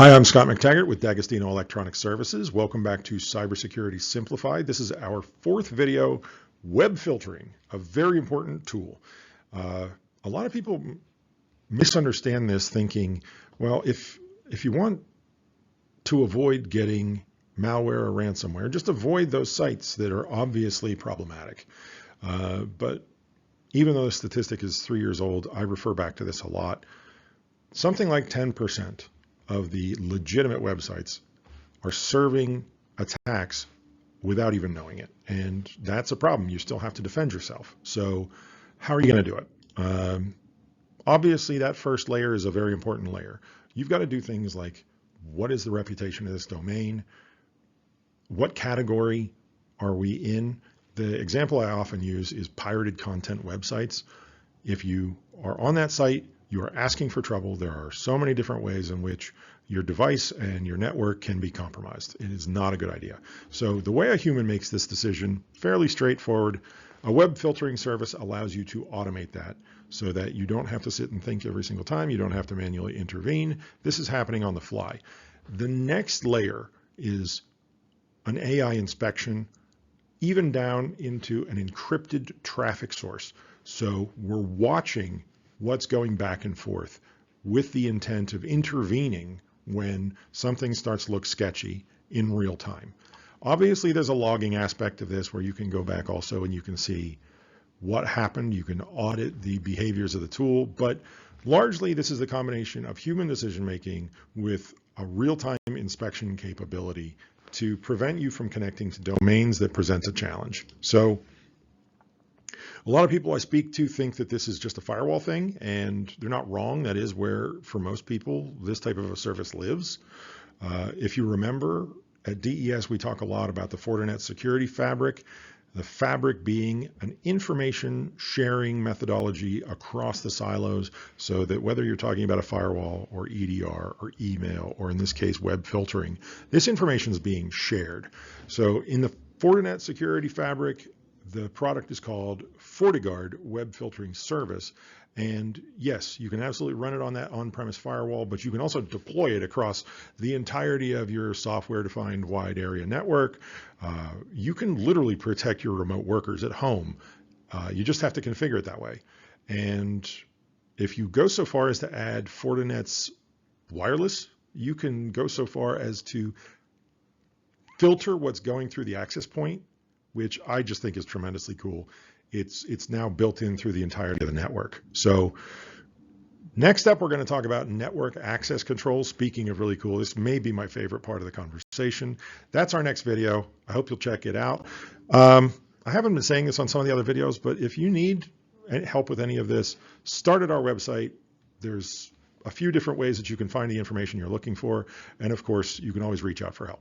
Hi, I'm Scott McTaggart with D'Agostino Electronic Services. Welcome back to Cybersecurity Simplified. This is our fourth video, web filtering, a very important tool. A lot of people misunderstand this thinking, well, if you want to avoid getting malware or ransomware, just avoid those sites that are obviously problematic. But even though the statistic is 3 years old, I refer back to this a lot. Something like 10% of the legitimate websites are serving attacks without even knowing it. And that's a problem. You still have to defend yourself. So how are you going to do it? Obviously, that first layer is a very important layer. You've got to do things like, what is the reputation of this domain? What category are we in? The example I often use is pirated content websites. If you are on that site, you are asking for trouble. There are so many different ways in which your device and your network can be compromised. It is not a good idea. So the way a human makes this decision, fairly straightforward. A web filtering service allows you to automate that so that you don't have to sit and think every single time. You don't have to manually intervene. This is happening on the fly. The next layer is an AI inspection, even down into an encrypted traffic source. So we're watching what's going back and forth with the intent of intervening when something starts to look sketchy in real time. Obviously, there's a logging aspect of this where you can go back also and you can see what happened. You can audit the behaviors of the tool, but largely this is the combination of human decision making with a real-time inspection capability to prevent you from connecting to domains that present a challenge. So a lot of people I speak to think that this is just a firewall thing, and they're not wrong. That is where, for most people, this type of a service lives. If you remember, at DES, we talk a lot about the Fortinet security fabric, the fabric being an information sharing methodology across the silos so that whether you're talking about a firewall or EDR or email, or in this case, web filtering, this information is being shared. So in the Fortinet security fabric, the product is called FortiGuard Web Filtering Service. And yes, you can absolutely run it on that on-premise firewall, but you can also deploy it across the entirety of your software-defined wide area network. You can literally protect your remote workers at home. You just have to configure it that way. And if you go so far as to add Fortinet's wireless, you can go so far as to filter what's going through the access point, which I just think is tremendously cool. It's now built in through the entirety of the network. So next up, we're going to talk about network access control. Speaking of really cool, this may be my favorite part of the conversation. That's our next video. I hope you'll check it out. I haven't been saying this on some of the other videos, but if you need help with any of this, start at our website. There's a few different ways that you can find the information you're looking for. And of course, you can always reach out for help.